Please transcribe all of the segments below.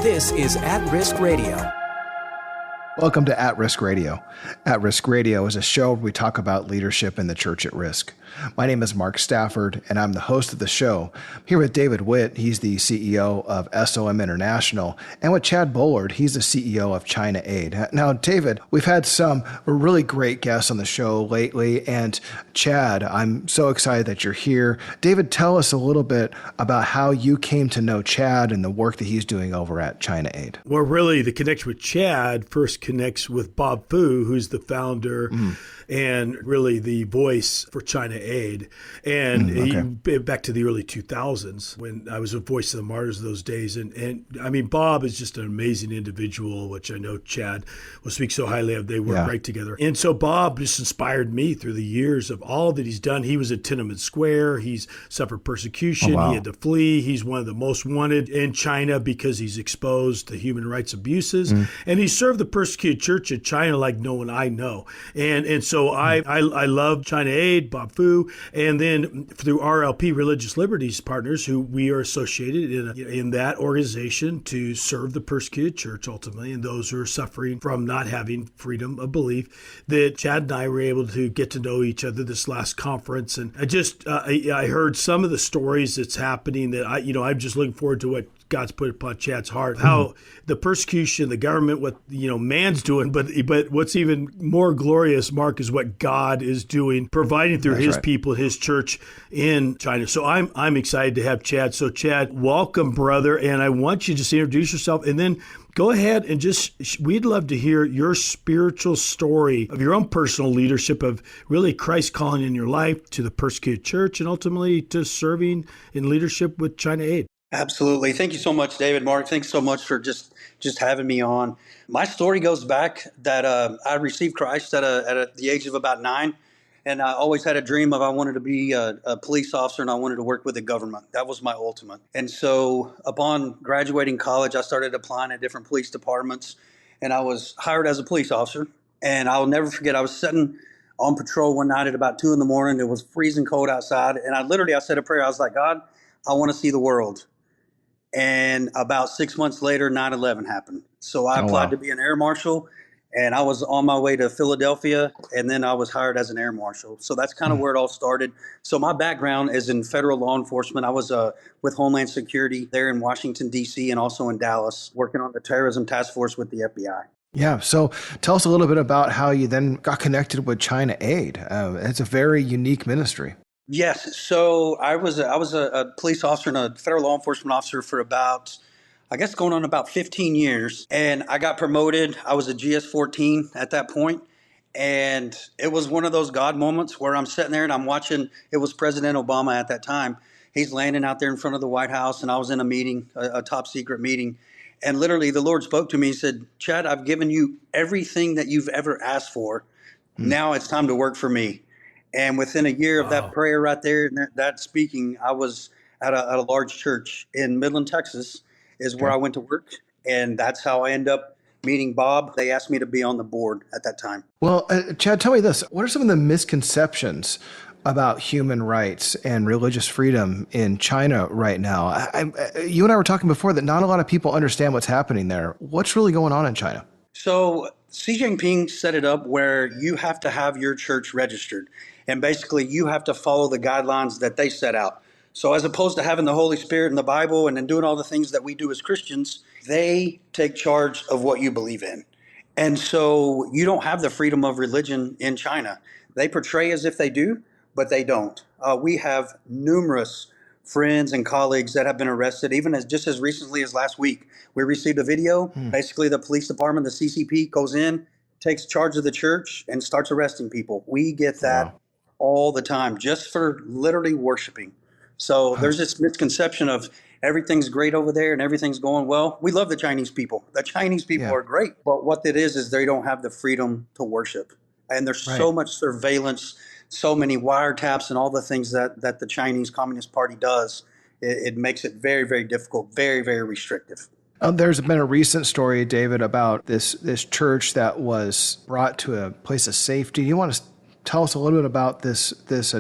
This is At Risk Radio. Welcome to At Risk Radio. At Risk Radio is a show where we talk about leadership in the church at risk. My name is Mark Stafford, and I'm the host of the show. I'm here with David Witt. He's the CEO of SOM International. And with Chad Bullard, he's the CEO of China Aid. Now, David, we've had some really great guests on the show lately. And Chad, I'm so excited that you're here. David, tell us a little bit about how you came to know Chad and the work that he's doing over at China Aid. Well, really, the connection with Chad first connects with Bob Fu, who's the founder and really the voice for China Aid. And he, back to the early 2000s, when I was a voice of the martyrs of those days. And I mean, Bob is just an amazing individual, which I know Chad will speak so highly of. They work right together. And so Bob just inspired me through the years of all that he's done. He was at Tiananmen Square. He's suffered persecution. He had to flee. He's one of the most wanted in China because he's exposed to human rights abuses. And he served the persecuted church in China like no one I know. And so I love China Aid, Bob Fu, and then through RLP, Religious Liberties Partners, who we are associated in that organization to serve the persecuted church ultimately, and those who are suffering from not having freedom of belief, that Chad and I were able to get to know each other this last conference. And I heard some of the stories that's happening that I'm just looking forward to what God's put upon Chad's heart, how the persecution, the government, what man's doing, but what's even more glorious, Mark, is what God is doing, providing through His people, His church in China. So I'm excited to have Chad. So Chad, welcome, brother, and I want you to just introduce yourself, and then go ahead and we'd love to hear your spiritual story of your own personal leadership of really Christ calling in your life to the persecuted church and ultimately to serving in leadership with China Aid. Absolutely. Thank you so much, David. Mark, thanks so much for just having me on. My story goes back that I received Christ at the age of about 9, and I always had a dream of I wanted to be a police officer and I wanted to work with the government. That was my ultimate. And so upon graduating college, I started applying at different police departments, and I was hired as a police officer. And I'll never forget, I was sitting on patrol one night at about 2 a.m. It was freezing cold outside, and I said a prayer. I was like, God, I want to see the world. And about 6 months later, 9/11 happened. So I applied to be an Air Marshal, and I was on my way to Philadelphia, and then I was hired as an Air Marshal. So that's kind of where it all started. So my background is in federal law enforcement. I was with Homeland Security there in Washington, D.C., and also in Dallas, working on the terrorism task force with the FBI. Yeah. So tell us a little bit about how you then got connected with China Aid. It's a very unique ministry. Yes. So I was a police officer and a federal law enforcement officer for about, I guess, going on about 15 years. And I got promoted. I was a GS-14 at that point. And it was one of those God moments where I'm sitting there and I'm watching. It was President Obama at that time. He's landing out there in front of the White House, and I was in a meeting, a top secret meeting. And literally the Lord spoke to me. He said, Chad, I've given you everything that you've ever asked for. Now it's time to work for me. And within a year of that prayer right there and that speaking, I was at a large church in Midland, Texas, is where I went to work. And that's how I ended up meeting Bob. They asked me to be on the board at that time. Well, Chad, tell me this. What are some of the misconceptions about human rights and religious freedom in China right now? You and I were talking before that not a lot of people understand what's happening there. What's really going on in China? So Xi Jinping set it up where you have to have your church registered. And basically, you have to follow the guidelines that they set out. So as opposed to having the Holy Spirit and the Bible and then doing all the things that we do as Christians, they take charge of what you believe in. And so you don't have the freedom of religion in China. They portray as if they do, but they don't. We have numerous friends and colleagues that have been arrested, even just as recently as last week. We received a video. Basically, the police department, the CCP, goes in, takes charge of the church, and starts arresting people. We get that all the time, just for literally worshiping. So there's this misconception of everything's great over there and everything's going well. We love the Chinese people. The Chinese people are great. But what it is they don't have the freedom to worship. And there's so much surveillance, so many wiretaps and all the things that the Chinese Communist Party does. It makes it very, very difficult, very, very restrictive. There's been a recent story, David, about this church that was brought to a place of safety. Do you want to tell us a little bit about this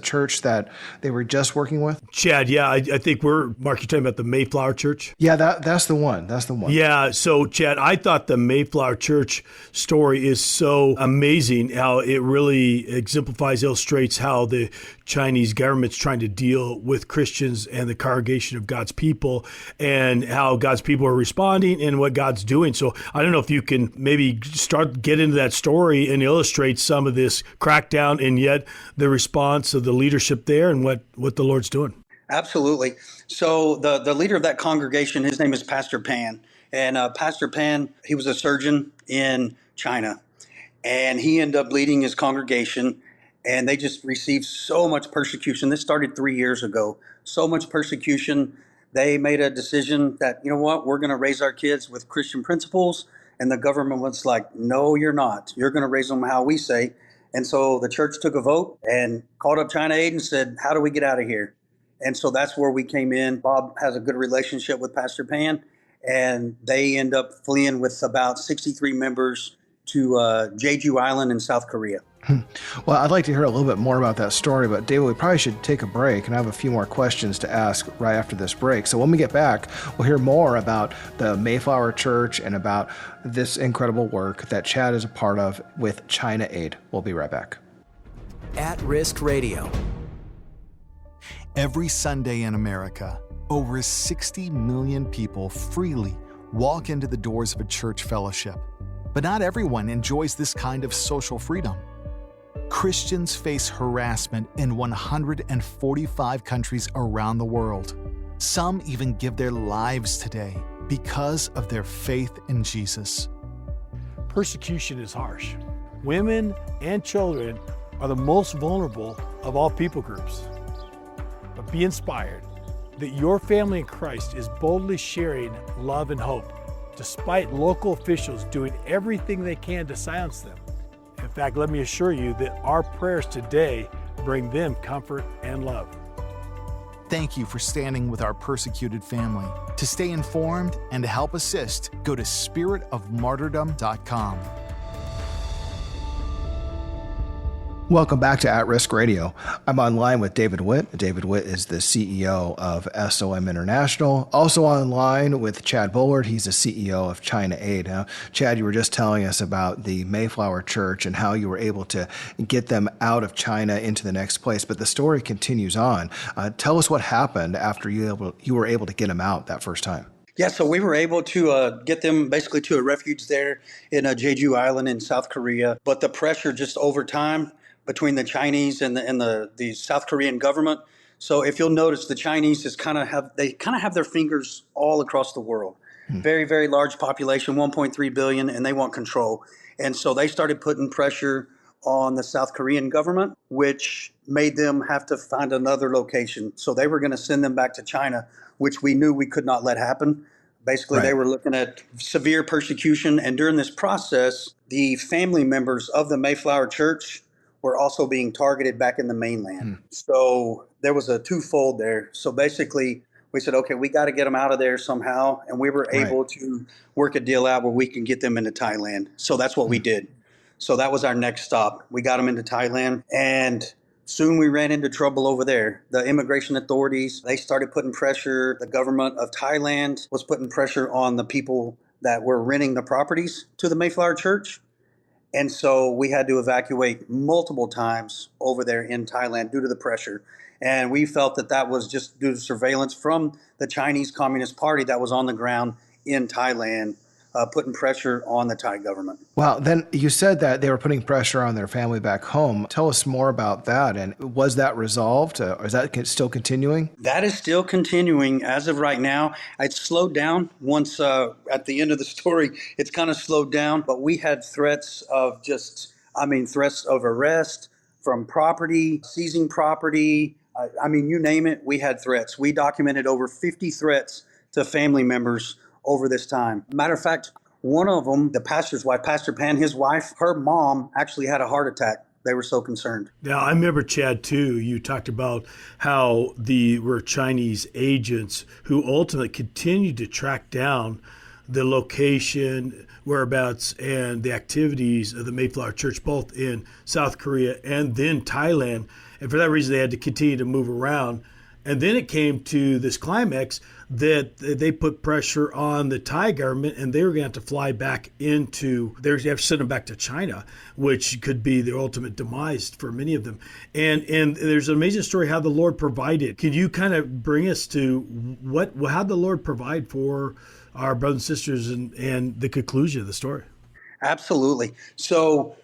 church that they were just working with? Chad, yeah, I think Mark, you're talking about the Mayflower Church? Yeah, that's the one. That's the one. Yeah, so Chad, I thought the Mayflower Church story is so amazing, how it really exemplifies, illustrates how the Chinese government's trying to deal with Christians and the congregation of God's people, and how God's people are responding and what God's doing. So I don't know if you can maybe get into that story and illustrate some of this crackdown and yet the response of the leadership there and what the Lord's doing. Absolutely. So the leader of that congregation, his name is Pastor Pan. And Pastor Pan, he was a surgeon in China. And he ended up leading his congregation. And they just received so much persecution. This started 3 years ago. So much persecution. They made a decision that, you know what, we're going to raise our kids with Christian principles. And the government was like, no, you're not. You're going to raise them how we say. And so the church took a vote and called up China Aid and said, how do we get out of here? And so that's where we came in. Bob has a good relationship with Pastor Pan, and they end up fleeing with about 63 members to Jeju Island in South Korea. Well, I'd like to hear a little bit more about that story, but David, we probably should take a break, and I have a few more questions to ask right after this break. So when we get back, we'll hear more about the Mayflower Church and about this incredible work that Chad is a part of with China Aid. We'll be right back. At Risk Radio. Every Sunday in America, over 60 million people freely walk into the doors of a church fellowship. But not everyone enjoys this kind of social freedom. Christians face harassment in 145 countries around the world. Some even give their lives today because of their faith in Jesus. Persecution is harsh. Women and children are the most vulnerable of all people groups. But be inspired that your family in Christ is boldly sharing love and hope, despite local officials doing everything they can to silence them. In fact, let me assure you that our prayers today bring them comfort and love. Thank you for standing with our persecuted family. To stay informed and to help assist, go to spiritofmartyrdom.com. Welcome back to At Risk Radio. I'm online with David Witt. David Witt is the CEO of SOM International. Also online with Chad Bullard. He's the CEO of China Aid. Chad, you were just telling us about the Mayflower Church and how you were able to get them out of China into the next place. But the story continues on. Tell us what happened after you were able to get them out that first time. Yeah, so we were able to get them basically to a refuge there in Jeju Island in South Korea. But the pressure just over time between the Chinese and the South Korean government. So if you'll notice, the Chinese kind of have their fingers all across the world. Very, very large population, 1.3 billion, and they want control. And so they started putting pressure on the South Korean government, which made them have to find another location. So they were going to send them back to China, which we knew we could not let happen. Basically, They were looking at severe persecution. And during this process, the family members of the Mayflower Church were also being targeted back in the mainland. So there was a twofold there. So basically, we said, okay, we got to get them out of there somehow. And we were able to work a deal out where we can get them into Thailand. So that's what we did. So that was our next stop. We got them into Thailand, and soon we ran into trouble over there. The immigration authorities, they started putting pressure. The government of Thailand was putting pressure on the people that were renting the properties to the Mayflower Church. And so we had to evacuate multiple times over there in Thailand due to the pressure. And we felt that that was just due to surveillance from the Chinese Communist Party that was on the ground in Thailand, putting pressure on the Thai government. Well, then you said that they were putting pressure on their family back home. Tell us more about that. And was that resolved? Or is that still continuing? That is still continuing as of right now. It's slowed down once at the end of the story. It's kind of slowed down. But we had threats of threats of arrest from property, seizing property. You name it, we had threats. We documented over 50 threats to family members over this time. Matter of fact, one of them, the pastor's wife, Pastor Pan, his wife, her mom actually had a heart attack. They were so concerned. Now, I remember, Chad, too, you talked about how were Chinese agents who ultimately continued to track down the location, whereabouts, and the activities of the Mayflower Church, both in South Korea and then Thailand. And for that reason, they had to continue to move around. And then it came to this climax that they put pressure on the Thai government, and they were going to have to fly back into, they have to send them back to China, which could be the ultimate demise for many of them. And there's an amazing story how the Lord provided. Could you kind of bring us to how the Lord provide for our brothers and sisters and the conclusion of the story? Absolutely. So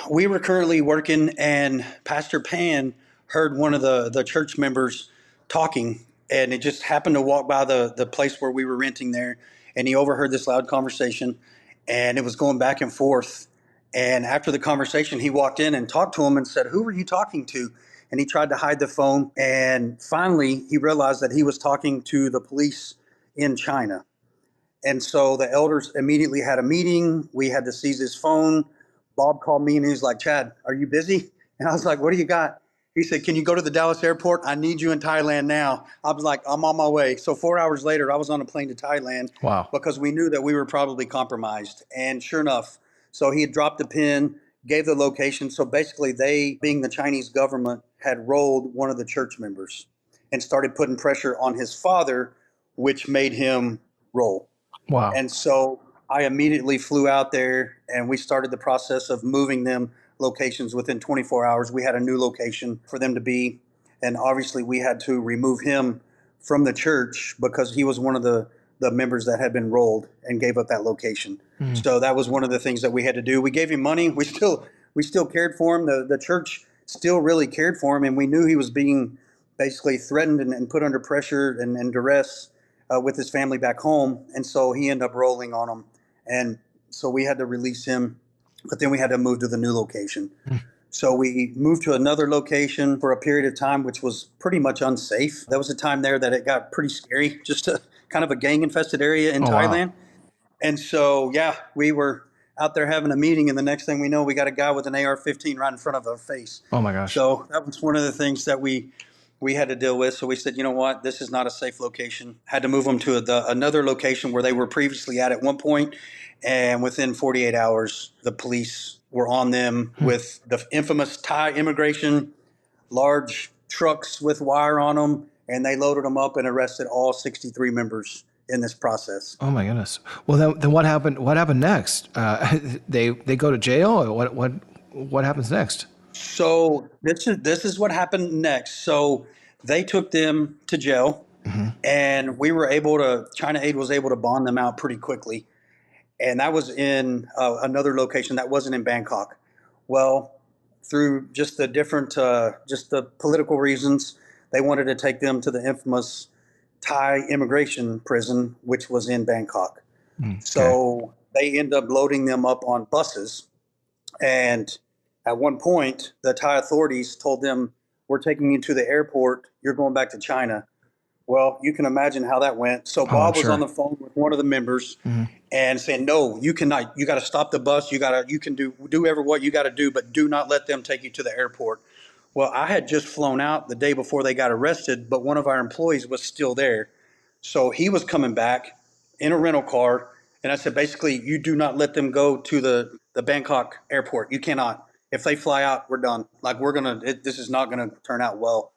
we were currently working, and Pastor Pan heard one of the church members talking, and it just happened to walk by the place where we were renting there, and he overheard this loud conversation, and it was going back and forth. And after the conversation, he walked in and talked to him and said, "Who were you talking to?" And he tried to hide the phone, and finally he realized that he was talking to the police in China. And so the elders immediately had a meeting. We had to seize his phone. Bob called me and he was like, "Chad, are you busy?" And I was like, "What do you got?" He said, "Can you go to the Dallas airport? I need you in Thailand now." I was like, "I'm on my way." So 4 hours later, I was on a plane to Thailand. Wow. Because we knew that we were probably compromised. And sure enough, so he had dropped the pin, gave the location. So basically they, being the Chinese government, had rolled one of the church members and started putting pressure on his father, which made him roll. Wow. And so I immediately flew out there, and we started the process of moving them locations. Within 24 hours. We had a new location for them to be. And obviously we had to remove him from the church because he was one of the members that had been rolled and gave up that location. So that was one of the things that we had to do. We gave him money. We still cared for him. The church still really cared for him. And we knew he was being basically threatened and put under pressure and duress with his family back home. And so he ended up rolling on them. And so we had to release him, but then we had to move to the new location. So we moved to another location for a period of time, which was pretty much unsafe. There was a time there that it got pretty scary, just a kind of a gang infested area in Thailand. Wow. And so, yeah, we were out there having a meeting, and the next thing we know, we got a guy with an AR-15 right in front of our face. Oh my gosh. So that was one of the things that we had to deal with. So we said, you know what, this is not a safe location. Had to move them to another location where they were previously at one point. And within 48 hours, the police were on them with the infamous Thai immigration, large trucks with wire on them, and they loaded them up and arrested all 63 members in this process. Oh my goodness. Well, then what happened? What happened next? They go to jail. Or what happens next? So this is what happened next. So they took them to jail, and China Aid was able to bond them out pretty quickly. And that was in another location that wasn't in Bangkok. Well, through just the different, just the political reasons, they wanted to take them to the infamous Thai immigration prison, which was in Bangkok. Okay. So they end up loading them up on buses. And at one point, the Thai authorities told them, "We're taking you to the airport. You're going back to China." Well, you can imagine how that went. So Bob was on the phone with one of the members and saying, "No, you cannot. You got to stop the bus. You can do what you got to do, but do not let them take you to the airport." Well, I had just flown out the day before they got arrested, but one of our employees was still there. So he was coming back in a rental car. And I said, basically, you do not let them go to the Bangkok airport. You cannot. If they fly out, we're done. Like this is not going to turn out well.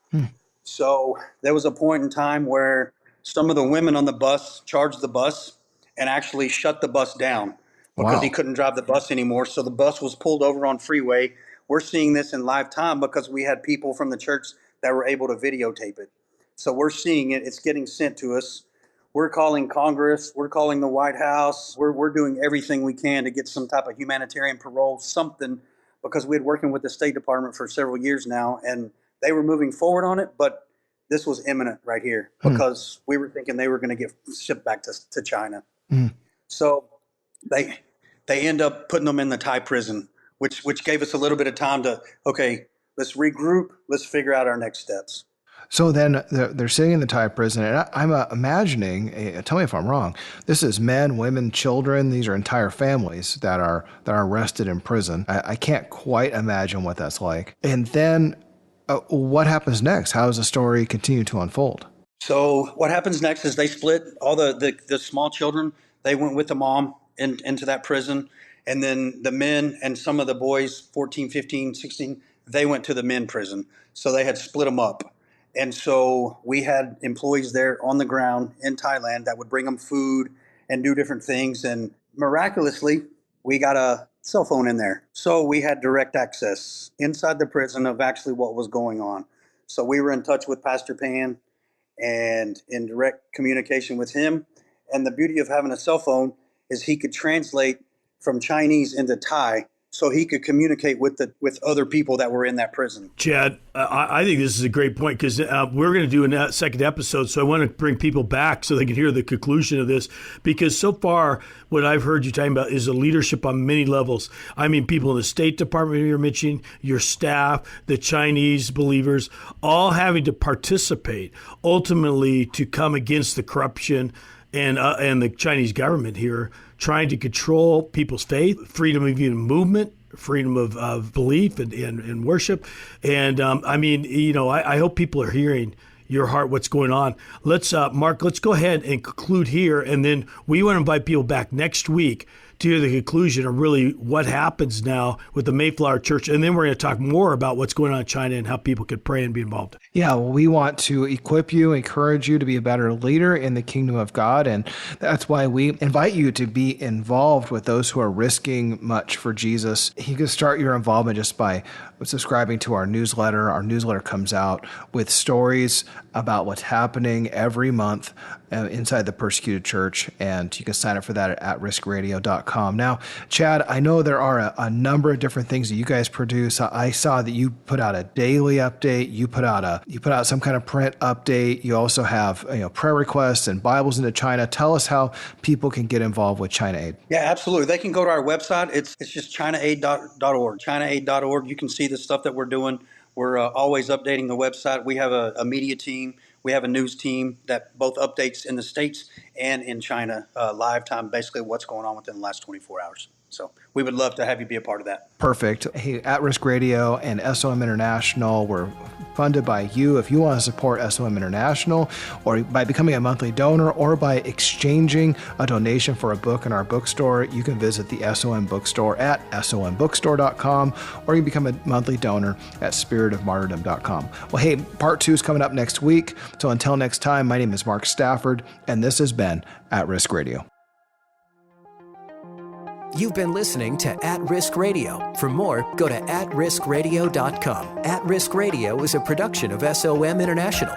So there was a point in time where some of the women on the bus charged the bus and actually shut the bus down because he couldn't drive the bus anymore. So the bus was pulled over on freeway. We're seeing this in live time because we had people from the church that were able to videotape it. So we're seeing it. It's getting sent to us. We're calling Congress. We're calling the White House. We're doing everything we can to get some type of humanitarian parole, something, because we had working with the State Department for several years now, and they were moving forward on it, but this was imminent right here because we were thinking they were going to get shipped back to China. So they end up putting them in the Thai prison, which gave us a little bit of time to, okay, let's regroup. Let's figure out our next steps. So then they're sitting in the Thai prison, and I'm imagining, tell me if I'm wrong, this is men, women, children. These are entire families that are arrested in prison. I can't quite imagine what that's like. And then what happens next? How does the story continue to unfold? So what happens next is they split all the small children. They went with the mom into that prison. And then the men and some of the boys, 14, 15, 16, they went to the men prison. So they had split them up. And so we had employees there on the ground in Thailand that would bring them food and do different things. And miraculously, we got a cell phone in there. So we had direct access inside the prison of actually what was going on. So we were in touch with Pastor Pan and in direct communication with him. And the beauty of having a cell phone is he could translate from Chinese into Thai, so he could communicate with other people that were in that prison. Chad, I think this is a great point, because we're going to do a second episode, so I want to bring people back so they can hear the conclusion of this, because so far what I've heard you talking about is a leadership on many levels. I mean, people in the State Department you're mentioning, your staff, the Chinese believers, all having to participate ultimately to come against the corruption and the Chinese government here, trying to control people's faith, freedom of even movement, freedom of belief and worship. And I mean, I hope people are hearing your heart, what's going on. Let's, Mark, let's go ahead and conclude here. And then we want to invite people back next week to hear the conclusion of really what happens now with the Mayflower Church. And then we're going to talk more about what's going on in China and how people could pray and be involved. Yeah, well, we want to equip you, encourage you to be a better leader in the kingdom of God. And that's why we invite you to be involved with those who are risking much for Jesus. You can start your involvement just by subscribing to our newsletter. Our newsletter comes out with stories about what's happening every month inside the persecuted church, and you can sign up for that at riskradio.com. Now, Chad, I know there are a number of different things that you guys produce. I saw that you put out a daily update. You put out some kind of print update. You also have prayer requests and Bibles into China. Tell us how people can get involved with China Aid. Yeah, absolutely. They can go to our website. It's just ChinaAid.org. ChinaAid.org. You can see the stuff that we're doing. We're always updating the website. We have a media team. We have a news team that both updates in the States and in China live time, basically what's going on within the last 24 hours. So we would love to have you be a part of that. Perfect. Hey, At Risk Radio and SOM International were funded by you. If you want to support SOM International, or by becoming a monthly donor, or by exchanging a donation for a book in our bookstore, you can visit the SOM bookstore at sombookstore.com, or you can become a monthly donor at spiritofmartyrdom.com. Well, hey, part 2 is coming up next week. So until next time, my name is Mark Stafford, and this has been At Risk Radio. You've been listening to At Risk Radio. For more, go to atriskradio.com. At Risk Radio is a production of SOM International.